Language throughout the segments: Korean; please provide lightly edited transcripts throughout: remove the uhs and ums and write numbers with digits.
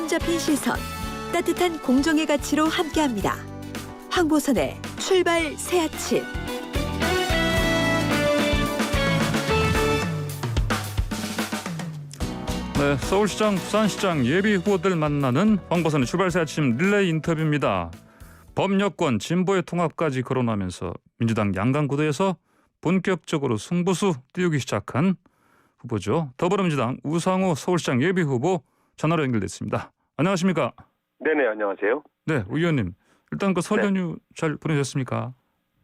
잡힌 시선, 따뜻한 공정의 가치로 함께합니다. 황보선의 출발 새 아침. 네, 서울시장, 부산시장 예비 후보들 만나는 황보선의 출발 새 아침 릴레이 인터뷰입니다. 범여권, 진보의 통합까지 거론하면서 민주당 양강구도에서 본격적으로 승부수 띄우기 시작한 후보죠. 더불어민주당 우상호 서울시장 예비 후보 전화로 연결됐습니다. 안녕하십니까? 네네, 안녕하세요. 네, 의원님. 일단 그 설 연휴 잘 보내셨습니까?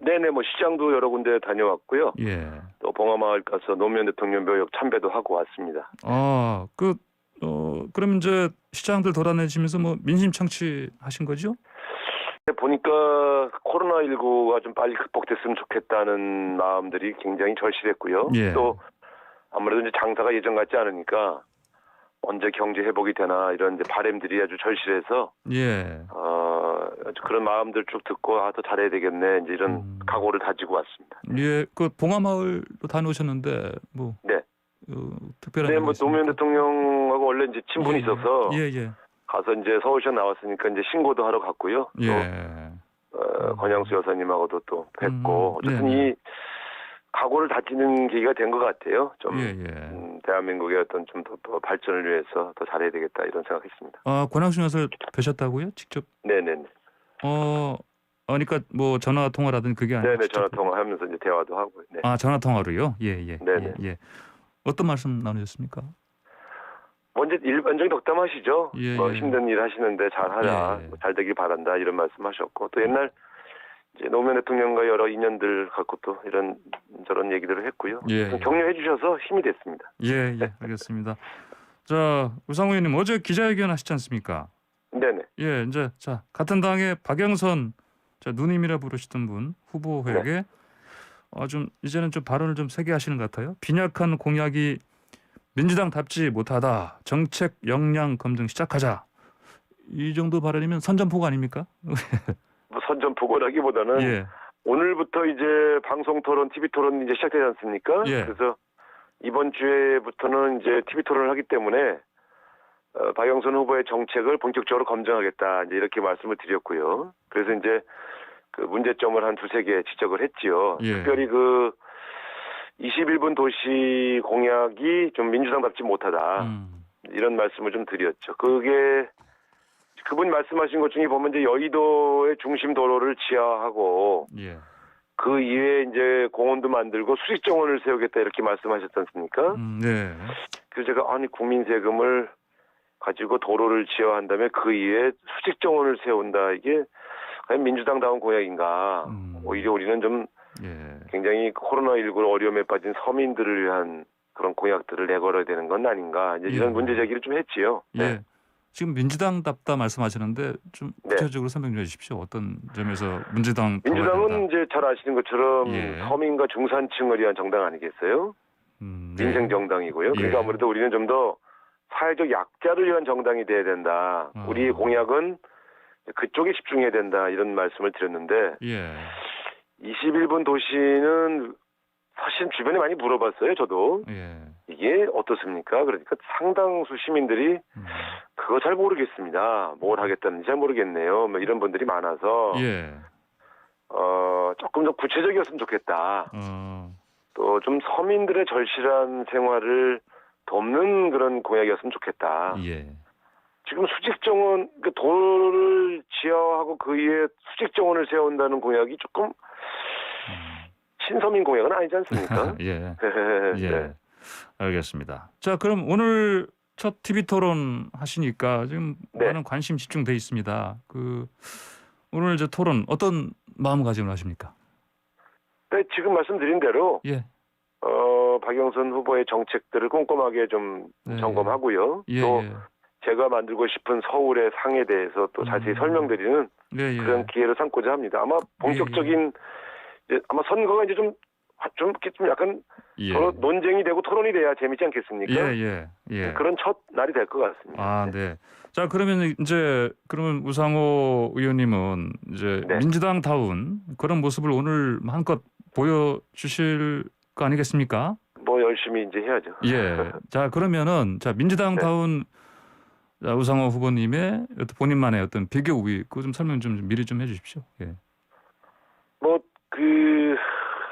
네네, 뭐 시장도 여러 군데 다녀왔고요. 예. 또 봉화마을 가서 노무현 대통령 묘역 참배도 하고 왔습니다. 그럼 이제 시장들 돌아다니시면서 뭐 민심 청취하신 거죠? 보니까 코로나19가 좀 빨리 극복됐으면 좋겠다는 마음들이 굉장히 절실했고요. 예. 또 아무래도 이제 장사가 예전 같지 않으니까 언제 경제 회복이 되나 이런 이제 바람들이 아주 절실해서 예. 아주 그런 마음들 쭉 듣고 더 잘해야 되겠네 이제 이런 각오를 다지고 왔습니다. 예, 그 봉화마을로 다녀오셨는데 뭐 네. 특별한 네, 일이 뭐 있습니까? 노무현 대통령하고 원래 이제 친분이 있어서 예. 가서 이제 서울시장 나왔으니까 이제 신고도 하러 갔고요. 예. 또 권양수 여사님하고도 또 뵙고 어쨌든 네. 이 각오를 다지는 계기가 된 것 같아요. 좀 예. 대한민국의 어떤 좀 더 발전을 위해서 더 잘해야 되겠다 이런 생각했습니다. 권양수 여사를 뵈셨다고요? 직접? 네네네. 그러니까 뭐 전화 통화라든 그게 아니고 네네, 직접 전화 통화하면서 이제 대화도 하고. 네. 전화 통화로요? 예. 네네. 예. 어떤 말씀 나누셨습니까? 먼저 일반적인 덕담하시죠. 예. 힘든 일 하시는데 잘하라, 예. 잘 되길 바란다 이런 말씀하셨고 또 옛날 이제 노무현 대통령과 여러 인연들 갖고 또 이런 저런 얘기들을 했고요. 예. 격려해 주셔서 힘이 됐습니다. 예, 알겠습니다. 자, 우상호 의원님 어제 기자회견 하시지 않습니까? 네네. 예, 이제 자 같은 당의 박영선 누님이라 부르시던 분 후보에게 좀 이제는 좀 발언을 좀 세게 하시는 것 같아요. 빈약한 공약이 민주당답지 못하다. 정책 역량 검증 시작하자. 이 정도 발언이면 선전포고 아닙니까? 뭐 선전포고라기보다는 예. 오늘부터 이제 방송 토론, TV 토론 이제 시작되지 않습니까? 예. 그래서 이번 주에부터는 이제 TV 토론을 하기 때문에 박영선 후보의 정책을 본격적으로 검증하겠다 이제 이렇게 말씀을 드렸고요. 그래서 이제 그 문제점을 한 두세 개 지적을 했지요. 예. 특별히 그 21분 도시 공약이 좀 민주당답지 못하다 이런 말씀을 좀 드렸죠. 그게 그분이 말씀하신 것 중에 보면 이제 여의도의 중심 도로를 지하하고 예. 그 이외에 이제 공원도 만들고 수직 정원을 세우겠다 이렇게 말씀하셨지 않습니까? 네. 그래서 제가 국민 세금을 가지고 도로를 지어한 다음에 그 이외에 수직 정원을 세운다 이게 과연 민주당다운 공약인가? 오히려 우리는 좀 굉장히 코로나19 어려움에 빠진 서민들을 위한 그런 공약들을 내걸어야 되는 건 아닌가? 이제 이런 문제 제기를 좀 했지요. 네. 예. 지금 민주당답다 말씀하시는데 좀 구체적으로 설명해 주십시오. 어떤 점에서 민주당은 이제 잘 아시는 것처럼 서민과 중산층을 위한 정당 아니겠어요? 민생 정당이고요. 그러니까 아무래도 우리는 좀 더 사회적 약자를 위한 정당이 돼야 된다. 우리의 공약은 그쪽에 집중해야 된다. 이런 말씀을 드렸는데 21분 도시는 사실 주변에 많이 물어봤어요. 저도. 이게 어떻습니까? 그러니까 상당수 시민들이 그거 잘 모르겠습니다. 뭘 하겠다는지 잘 모르겠네요. 뭐 이런 분들이 많아서 조금 더 구체적이었으면 좋겠다. 또 좀 서민들의 절실한 생활을 돕는 그런 공약이었으면 좋겠다. 지금 수직정원, 그 도로를 지하하고 그 위에 수직정원을 세운다는 공약이 조금 친서민 공약은 아니지 않습니까? 네. 알겠습니다. 자, 그럼 오늘 첫 TV 토론 하시니까 지금 많은 관심 집중돼 있습니다. 오늘 이제 토론 어떤 마음가짐을 하십니까? 네, 지금 말씀드린 대로 박영선 후보의 정책들을 꼼꼼하게 좀 점검하고요. 또 제가 만들고 싶은 서울의 상에 대해서 또 자세히 설명드리는 그런 기회를 삼고자 합니다. 아마 본격적인 아마 선거가 이제 좀 약간 서로 논쟁이 되고 토론이 돼야 재밌지 않겠습니까? 그런 첫 날이 될 것 같습니다. 네. 자, 그러면 우상호 의원님은 이제 민주당다운 그런 모습을 오늘 한껏 보여주실 거 아니겠습니까? 뭐 열심히 이제 해야죠. 자, 그러면은 민주당다운 자, 우상호 후보님의 본인만의 어떤 비교 우위 그거 좀 설명 좀 미리 좀 해주십시오. 예. 뭐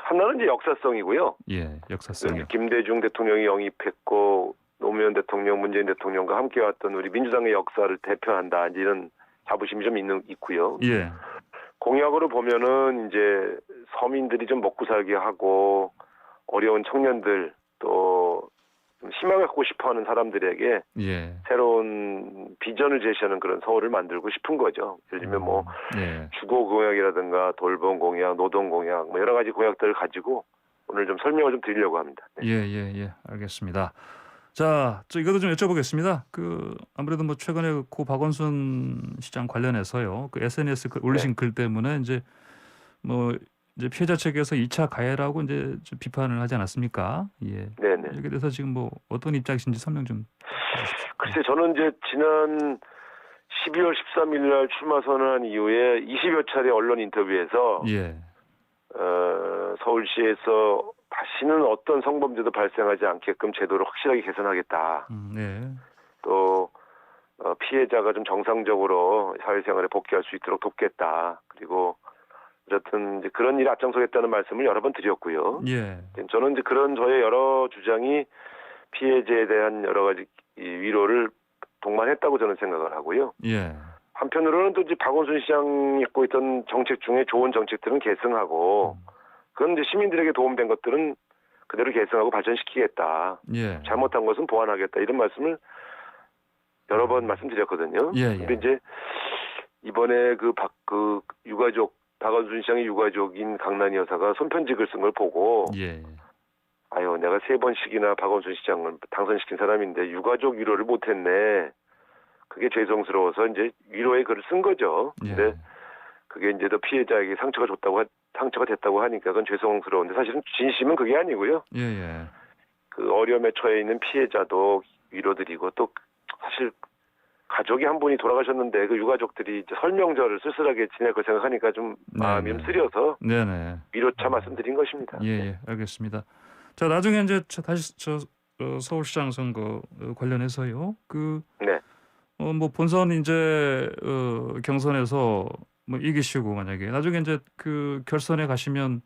하나는 이제 역사성이고요. 예, 역사성이요. 김대중 대통령이 영입했고 노무현 대통령, 문재인 대통령과 함께 왔던 우리 민주당의 역사를 대표한다. 이제 이런 자부심이 좀 있고요. 예. 공약으로 보면은 이제 서민들이 좀 먹고 살게 하고 어려운 청년들 또 희망을 갖고 싶어하는 사람들에게 예. 새로운 비전을 제시하는 그런 서울을 만들고 싶은 거죠. 예를 들면 뭐 예. 주거 공약이라든가 돌봄 공약, 노동 공약 뭐 여러 가지 공약들을 가지고 오늘 좀 설명을 좀 드리려고 합니다. 네. 예. 알겠습니다. 자, 이것도 좀 여쭤보겠습니다. 아무래도 뭐 최근에 고 박원순 시장 관련해서요. SNS 올리신 글 때문에 이제 피해자 측에서 2차 가해라고 이제 좀 비판을 하지 않았습니까? 예. 네네. 여기에 대해서 지금 뭐 어떤 입장이신지 설명 좀 해주십시오. 글쎄, 저는 이제 지난 12월 13일 날 출마 선언한 이후에 20여 차례 언론 인터뷰에서 예. 서울시에서 다시는 어떤 성범죄도 발생하지 않게끔 제도를 확실하게 개선하겠다. 네. 또 피해자가 좀 정상적으로 사회생활에 복귀할 수 있도록 돕겠다. 그리고 어쨌든 이제 그런 일에 앞장서겠다는 말씀을 여러 번 드렸고요. 예. 저는 이제 그런 저의 여러 주장이 피해자에 대한 여러 가지 이 위로를 동반했다고 저는 생각을 하고요. 예. 한편으로는 또 이제 박원순 시장이 갖고 있던 정책 중에 좋은 정책들은 계승하고 그건 이제 시민들에게 도움된 것들은 그대로 계승하고 발전시키겠다. 예. 잘못한 것은 보완하겠다. 이런 말씀을 여러 번 말씀드렸거든요. 예. 근데 이제 이번에 유가족 박원순 시장의 유가족인 강난희 여사가 손편지글 쓴 걸 보고 예. 아유, 내가 3번씩이나 박원순 시장을 당선시킨 사람인데 유가족 위로를 못했네. 그게 죄송스러워서 이제 위로의 글을 쓴 거죠. 근데 예. 그게 이제 더 피해자에게 상처가 됐다고 하니까 그건 죄송스러운데 사실은 진심은 그게 아니고요. 예. 그 어려움에 처해 있는 피해자도 위로드리고 또 사실 가족이 한 분이 돌아가셨는데 그 유가족들이 이제 설명절을 쓸쓸하게 지낼 걸 생각하니까 좀 마음이 좀 쓰려서 네네. 위로차 말씀드린 것입니다. 예, 알겠습니다. 자, 나중에 이제 다시 서울시장 선거 관련해서요. 네. 뭐 본선 이제 경선에서 뭐 이기시고 만약에 나중에 이제 결선에 가시면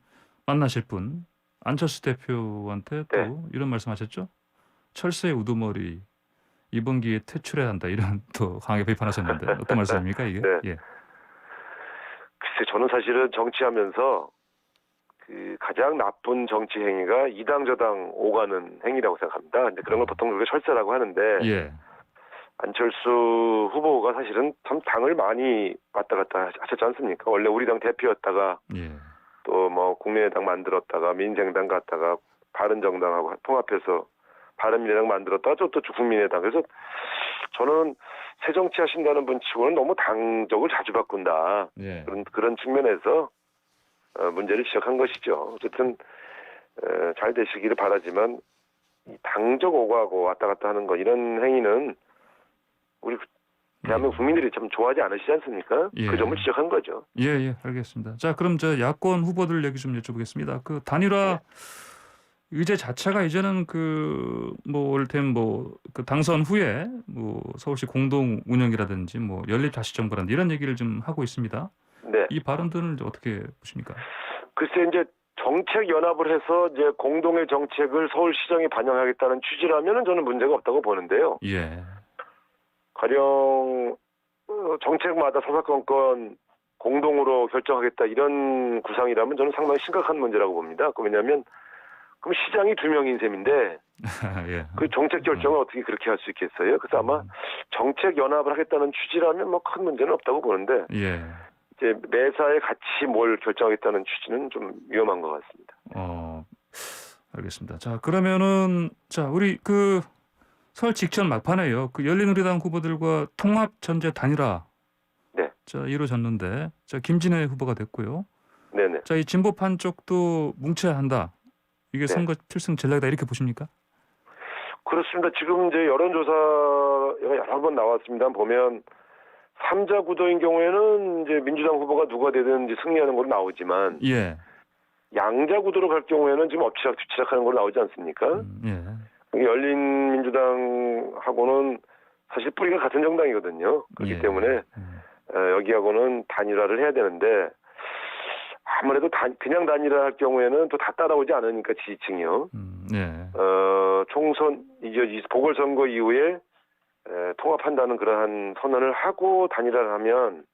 만나실 분 안철수 대표한테 또 이런 말씀하셨죠? 철새의 우두머리 이번 기회에 퇴출해야 한다 이런 또 강하게 비판하셨는데 어떤 말씀입니까 이게? 네. 예. 글쎄 저는 사실은 정치하면서 가장 나쁜 정치 행위가 이당 저당 오가는 행위라고 생각합니다. 근데 그런 걸 보통 그렇게 철새라고 하는데 예. 안철수 후보가 사실은 참 당을 많이 왔다 갔다 하셨지 않습니까? 원래 우리 당 대표였다가 예. 또 뭐 국민의당 만들었다가 민생당 갔다가 바른정당하고 통합해서 바른미래당 만들었다가 또 국민의당. 그래서 저는 새 정치 하신다는 분 치고는 너무 당적을 자주 바꾼다. 예. 그런 측면에서 문제를 지적한 것이죠. 어쨌든 잘 되시기를 바라지만 이 당적 오가고 왔다 갔다 하는 거 이런 행위는 우리 대한민국 국민들이 참 좋아하지 않으시지 않습니까? 예. 그 점을 지적한 거죠. 예, 알겠습니다. 자, 그럼 야권 후보들 얘기 좀 여쭤보겠습니다. 단일화 의제 자체가 이제는 올템 당선 후에 서울시 공동 운영이라든지 연립자치정부라든지 이런 얘기를 좀 하고 있습니다. 네. 이 발언들은 어떻게 보십니까? 글쎄 이제 정책 연합을 해서 이제 공동의 정책을 서울시정에 반영하겠다는 취지라면은 저는 문제가 없다고 보는데요. 예. 가령 정책마다 사사건건 공동으로 결정하겠다 이런 구상이라면 저는 상당히 심각한 문제라고 봅니다. 왜냐하면 그럼 시장이 2명인 셈인데 예. 그 정책 결정을 어떻게 그렇게 할 수 있겠어요? 그래서 아마 정책 연합을 하겠다는 취지라면 큰 문제는 없다고 보는데 예. 이제 매사에 같이 뭘 결정하겠다는 취지는 좀 위험한 것 같습니다. 알겠습니다. 자, 그러면은 우리 설 직전 막판에요. 열린우리당 후보들과 통합 전제 단일화 이루어졌는데 김진애 후보가 됐고요. 네네. 이 진보판 쪽도 뭉쳐야 한다. 이게 선거 필승 전략이다 이렇게 보십니까? 그렇습니다. 지금 이제 여론조사가 여러 번 나왔습니다. 보면 3자 구도인 경우에는 이제 민주당 후보가 누가 되든 이제 승리하는 걸로 나오지만 예. 양자 구도로 갈 경우에는 지금 엎치락 뒤치락하는 걸로 나오지 않습니까? 예. 열린민주당하고는 사실 뿌리가 같은 정당이거든요. 그렇기 예. 때문에 여기하고는 단일화를 해야 되는데 아무래도 그냥 단일화할 경우에는 또 다 따라오지 않으니까 지지층이요. 예. 총선 이제 보궐선거 이후에 통합한다는 그러한 선언을 하고 단일화를 하면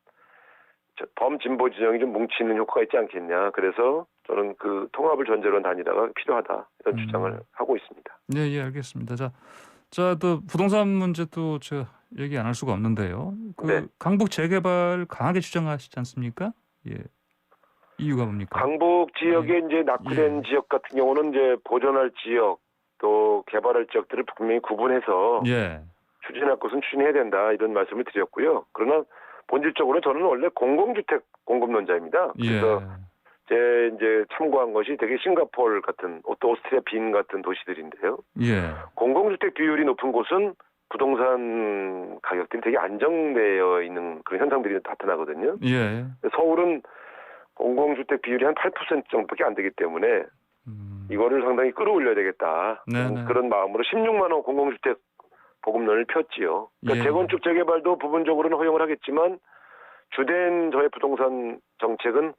범진보 진영이 좀 뭉치는 효과가 있지 않겠냐. 그래서 저는 그 통합을 전제로 한 단일화가 필요하다 이런 주장을 하고 있습니다. 네, 예, 알겠습니다. 자, 또 부동산 문제도 제가 얘기 안 할 수가 없는데요. 네. 강북 재개발 강하게 주장하시지 않습니까? 예. 이유가 뭡니까? 강북 지역에 이제 낙후된 지역 같은 경우는 이제 보존할 지역 또 개발할 지역들을 분명히 구분해서 추진할 것은 추진해야 된다 이런 말씀을 드렸고요. 그러나 본질적으로 저는 원래 공공주택 공급론자입니다. 그래서 제 이제 참고한 것이 되게 싱가포르 같은 또 오스트리아 빈 같은 도시들인데요. 공공주택 비율이 높은 곳은 부동산 가격들이 되게 안정되어 있는 그런 현상들이 나타나거든요. 서울은 공공주택 비율이 한 8% 정도밖에 안 되기 때문에 이거를 상당히 끌어올려야 되겠다. 그런 마음으로 16만 원 공공주택 보급론을 폈지요. 그러니까 재건축 재개발도 부분적으로는 허용을 하겠지만 주된 저의 부동산 정책은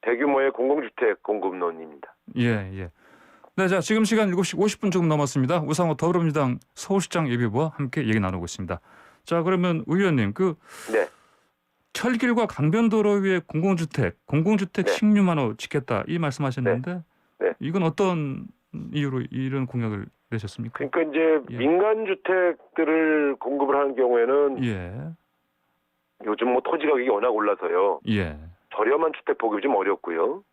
대규모의 공공주택 공급론입니다. 네, 자 지금 시간 7시 50분 조금 넘었습니다. 우상호 더불어민주당 서울시장 예비후보와 함께 얘기 나누고 있습니다. 자 그러면 의원님 네. 철길과 강변도로 위에 공공주택 16만 호 짓겠다 이 말씀하셨는데 이건 어떤 이유로 이런 공약을 내셨습니까? 그러니까 이제 민간 주택들을 공급을 하는 경우에는 요즘 뭐 토지 가격이 워낙 올라서요. 저렴한 주택 보급이 좀 어렵고요.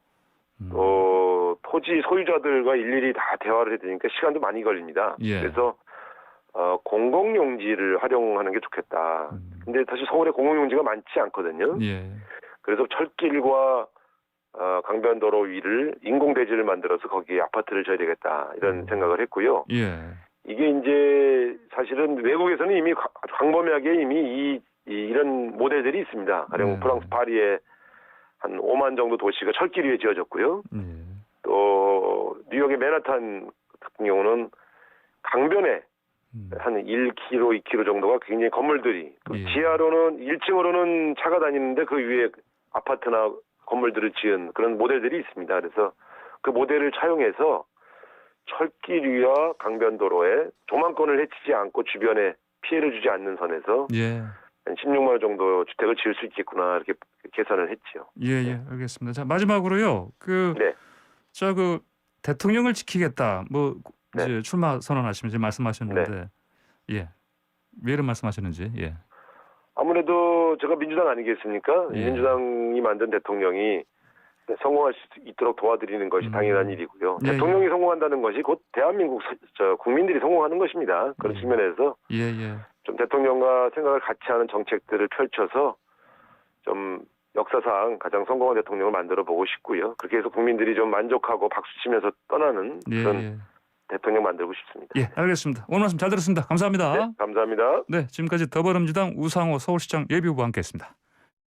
토지 소유자들과 일일이 다 대화를 해야 되니까 시간도 많이 걸립니다. 그래서 공공용지를 활용하는 게 좋겠다. 근데 사실 서울에 공공용지가 많지 않거든요. 그래서 철길과 강변도로 위를 인공대지를 만들어서 거기에 아파트를 져야 되겠다 이런 생각을 했고요. 이게 이제 사실은 외국에서는 이미 광범위하게 이미 이런 모델들이 있습니다. 가령 프랑스 파리에 한 5만 정도 도시가 철길 위에 지어졌고요. 또 뉴욕의 맨하탄 같은 경우는 강변에 한 1km, 2km 정도가 굉장히 건물들이 또 지하로는 1층으로는 차가 다니는데 그 위에 아파트나 건물들을 지은 그런 모델들이 있습니다. 그래서 그 모델을 차용해서 철길 위와 강변도로에 조망권을 해치지 않고 주변에 피해를 주지 않는 선에서 한 16만 원 정도 주택을 지을 수 있겠구나 이렇게 계산을 했지요. 알겠습니다. 자 마지막으로요. 자 대통령을 지키겠다. 이제 출마 선언하시면서 말씀하셨는데 왜 이런 말씀하셨는지 아무래도 제가 민주당 아니겠습니까? 민주당이 만든 대통령이 성공할 수 있도록 도와드리는 것이 당연한 일이고요. 대통령이 성공한다는 것이 곧 대한민국 국민들이 성공하는 것입니다. 그런 측면에서 좀 대통령과 생각을 같이 하는 정책들을 펼쳐서 좀 역사상 가장 성공한 대통령을 만들어 보고 싶고요. 그렇게 해서 국민들이 좀 만족하고 박수 치면서 떠나는 그런 대통령 만들고 싶습니다. 알겠습니다. 오늘 말씀 잘 들었습니다. 감사합니다. 감사합니다. 지금까지 더불어민주당 우상호 서울시장 예비후보와 함께했습니다.